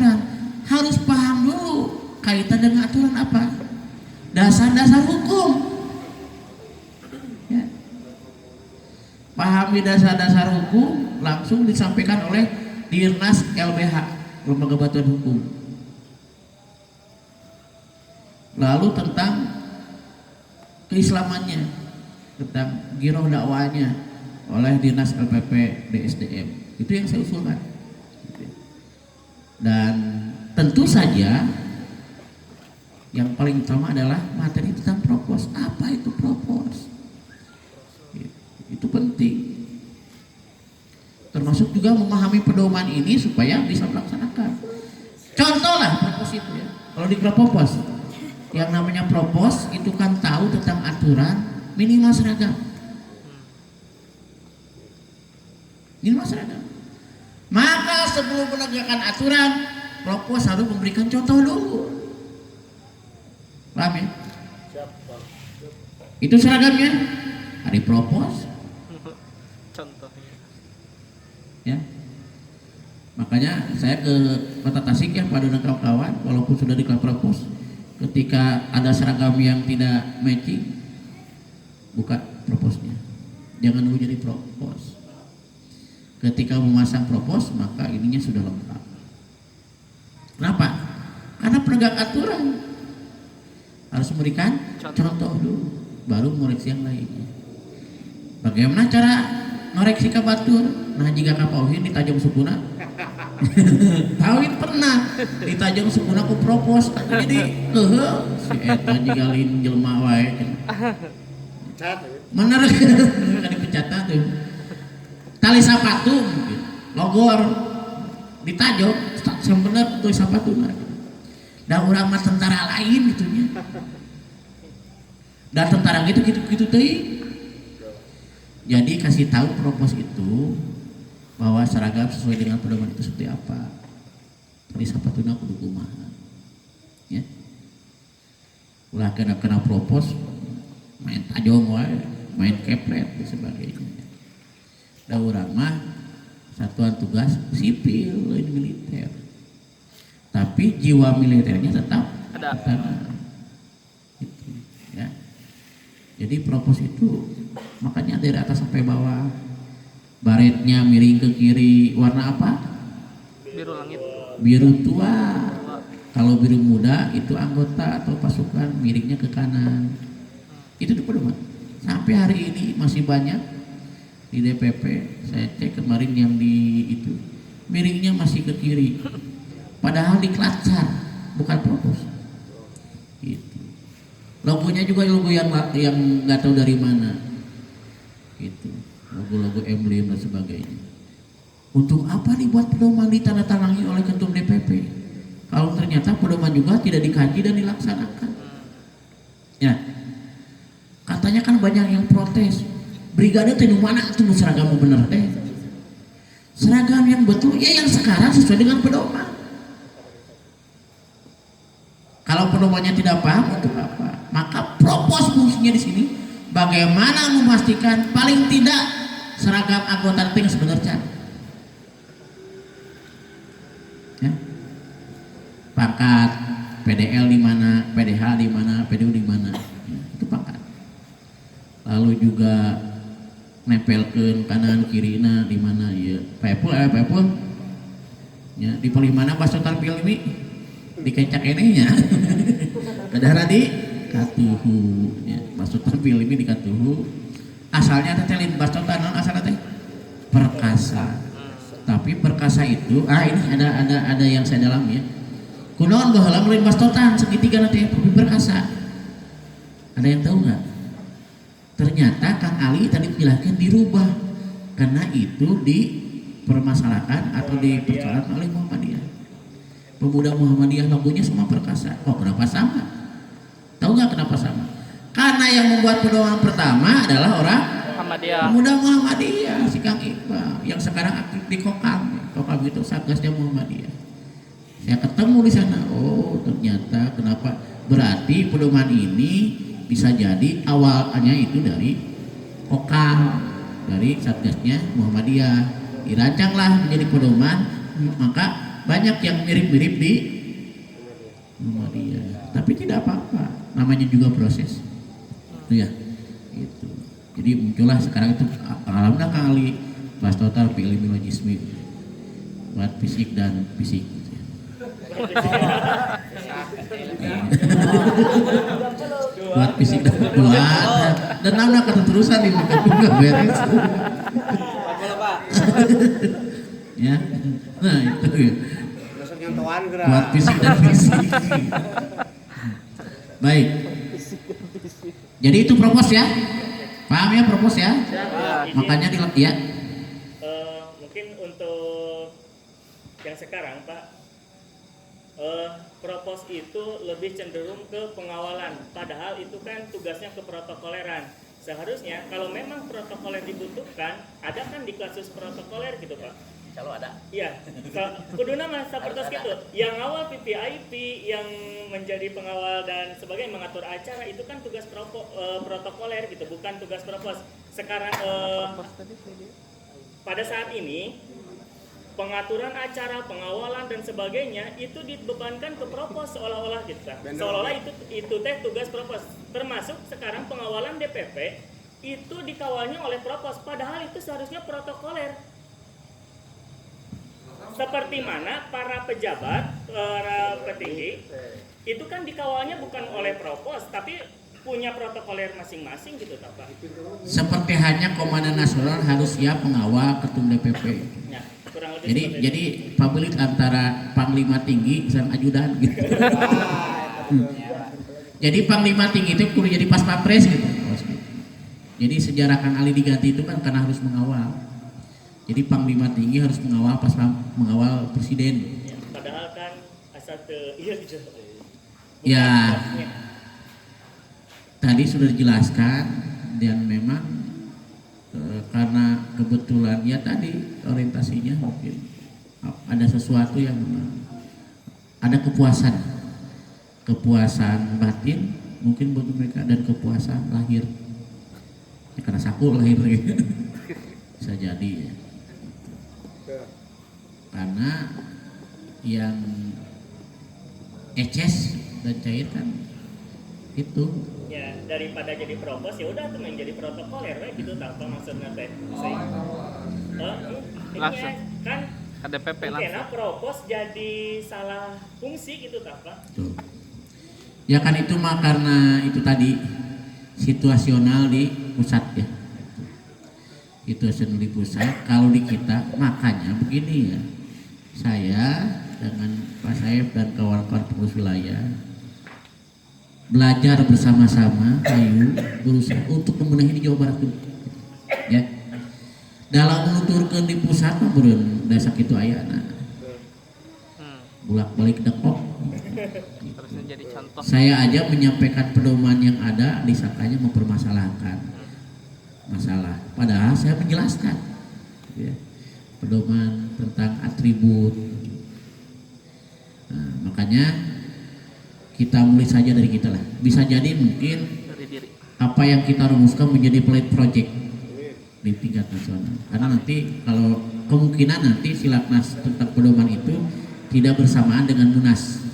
aturan harus paham dulu kaitan dengan aturan apa, dasar-dasar hukum. Ya. Pahami dasar-dasar hukum langsung disampaikan oleh Dirnas LBH, Lembaga Bantuan Hukum. Lalu tentang keislamannya, tentang giroh dakwahnya oleh Dinas LPP DSDM, itu yang saya usulkan. Dan tentu saja yang paling utama adalah materi tentang propos. Apa itu propos? Itu penting. Termasuk juga memahami pedoman ini supaya bisa melaksanakan. Contoh lah propos itu ya. Kalau di propos, yang namanya propos itu kan tahu tentang aturan minimal seragam. Minimal seragam. Maka sebelum menegakkan aturan, propos harus memberikan contoh dulu. Paham ya? Itu seragamnya. Hari propos. Contohnya. Ya. Makanya saya ke Kota Tasik ya, pada kawan-kawan, walaupun sudah di propos, ketika ada seragam yang tidak matching, buka proposnya. Jangan dulu jadi propos. Ketika memasang propos, maka ininya sudah lengkap. Kenapa? Karena penegak aturan harus memberikan contoh dulu, baru mengoreksi yang lainnya. Bagaimana cara ngoreksi ka batur? Nah, jika kapauhin ditajam sukuna, tauin pernah ditajam sukuna ku propos, jadi si eta jika lin jelema wae. Mana kan dipecat tuh. Tali sapatu, logor, ditajok, yang bener tuh sapatu. Dan orang mah tentara lain gitunya. Dan tentara gitu teh. Jadi kasih tahu propos itu bahwa seragam sesuai dengan pedoman itu seperti apa. Tali sapatuna kudu kumaha. Ya. Ulah kena propos main tajong wae, main kepret dan sebagainya. Da urang mah satuan tugas sipil lain militer, tapi jiwa militernya tetap ada. Gitu, ya. Jadi propos itu makanya dari atas sampai bawah, baretnya miring ke kiri, warna apa? Biru langit. Biru tua. Kalau biru muda itu anggota atau pasukan, miringnya ke kanan. Itu pedoman. Sampai hari ini masih banyak di DPP, saya cek kemarin yang di itu miringnya masih ke kiri, padahal di klatsar bukan propos. Gitu. Logonya juga logo yang nggak tahu dari mana, gitu. Logo-logo emblem dan sebagainya. Untuk apa dibuat pedoman ditandatangani oleh ketum DPP? Kalau ternyata pedoman juga tidak dikaji dan dilaksanakan. Ya, katanya kan banyak yang protes. Brigade teh mana tuh seragam bener teh? Seragam yang betul ya yang sekarang sesuai dengan pedoman. Kalau pedomannya tidak paham untuk apa? Maka propos fungsinya di sini bagaimana memastikan paling tidak seragam anggota tim sebenarnya. Ya. Pangkat PDL di mana, PDH di mana, PDU di mana. Ya, itu pangkat. Lalu juga nempelkeun kanan kirina di mana ya pepul ya di paling mana basotan pilmi dikecak enehnya kadara di katuhu ya basotan pilmi di katuhu asalnya teh lain basotan non asalnya teh perkasa, tapi perkasa itu ini ada yang saya dalam ya kunaon baheula lain basotan segitiga nanti tapi perkasa. Ada yang tahu nggak? Ternyata Kang Ali tadi menjelaskan dirubah karena itu dipermasalahkan atau dipersoalkan oleh Muhammadiyah. Pemuda Muhammadiyah logonya semua perkasa. Oh, kenapa sama? Tahu nggak kenapa sama? Karena yang membuat pedoman pertama adalah orang Muhammadiyah. Pemuda Muhammadiyah, si Kang Iqbal yang sekarang aktif di Kokam. Kokam itu satgasnya Muhammadiyah. Saya ketemu di sana. Oh, ternyata kenapa? Berarti pedoman ini bisa jadi awalnya itu dari Kokam, dari satgasnya Muhammadiyah, dirancanglah menjadi pedoman, maka banyak yang mirip-mirip di Muhammadiyah, tapi tidak apa-apa, namanya juga proses, itu ya, itu. Jadi muncullah sekarang itu alhamdulillah kali kelas total fi ilmi wal jismi buat fisik dan fisik. Gitu ya. Buat fisik dan buat dan nana keterusan ini nggak beres. Ya, nah itu ya. Buat fisik dan fisik. Baik. Jadi itu propos ya, paham ya propos ya? Makanya ya. Mungkin untuk yang sekarang Pak, propos itu lebih cenderung ke pengawalan, padahal itu kan tugasnya ke protokoleran. Seharusnya kalau memang protokoler dibutuhkan, ada kan di kasus protokoler gitu Pak. Kalau ada. Iya, kuduna mah sapertos gitu. Yang awal PPIP, yang menjadi pengawal dan sebagainya mengatur acara itu kan tugas protokoler gitu, bukan tugas propos. Sekarang pada saat ini pengaturan acara, pengawalan dan sebagainya itu dibebankan ke propos seolah-olah gitu kan. Seolah-olah itu teh tugas propos. Termasuk sekarang pengawalan DPP itu dikawalnya oleh propos, padahal itu seharusnya protokoler. Seperti mana para pejabat, para petinggi itu kan dikawalnya bukan oleh propos, tapi punya protokoler masing-masing gitu Pak. Seperti hanya Komandan Nasional harus siap mengawal ketum DPP. Ya, kurang lebih Jadi pabilik antara Panglima Tinggi dan ajudan gitu. Jadi Panglima Tinggi itu kudu jadi pas pampres gitu. Jadi sejarahkan Ali diganti itu kan karena harus mengawal. Jadi Panglima Tinggi harus mengawal presiden. ya, padahal kan asal iya gitu. Ya. Tadi sudah dijelaskan dan memang karena kebetulan ya tadi orientasinya mungkin ada sesuatu yang ada kepuasan batin mungkin buat mereka dan kepuasan lahir ya, karena saku lahir bisa jadi ya. Karena yang eces dan cair kan itu Ya, daripada jadi propos ya udah tuh menjadi protokoler gitu tanpa maksudnya teh. Langsung. Kan KDPP karena langsung. propos jadi salah fungsi gitu Pak. tuh. Ya kan itu mah karena itu tadi situasional di pusat ya. Situasional di pusat. Kalau di kita makanya begini ya. Saya dengan Pak Saif dan kawan-kawan pengurus wilayah belajar bersama-sama, ayo berusaha untuk membenahi di Jawa Barat dulu. Ya. Dalam menuturkan di pusat mah beureun dasar kitu aya nah. Bolak-balik dekok. Harusnya jadi contoh. Saya aja menyampaikan pedoman yang ada disangkanya mempermasalahkan masalah. Padahal saya menjelaskan ya, pedoman tentang atribut. Nah, makanya kita mulai saja dari kita lah. Bisa jadi mungkin Dari diri. apa yang kita rumuskan menjadi pilot project di tingkat nasional. Karena nanti kalau kemungkinan nanti Silaknas tentang pedoman itu tidak bersamaan dengan Munas.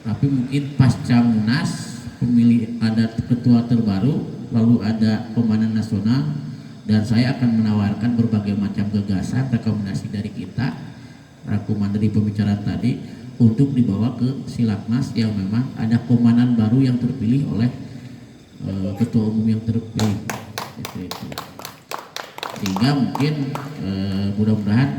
Tapi mungkin pasca Munas pemilih ada ketua terbaru, lalu ada Komandan Nasional dan saya akan menawarkan berbagai macam gagasan rekomendasi dari kita, rangkuman dari pembicaraan tadi untuk dibawa ke Silaknas yang memang ada komandan baru yang terpilih oleh ketua umum yang terpilih. Sehingga mungkin mudah-mudahan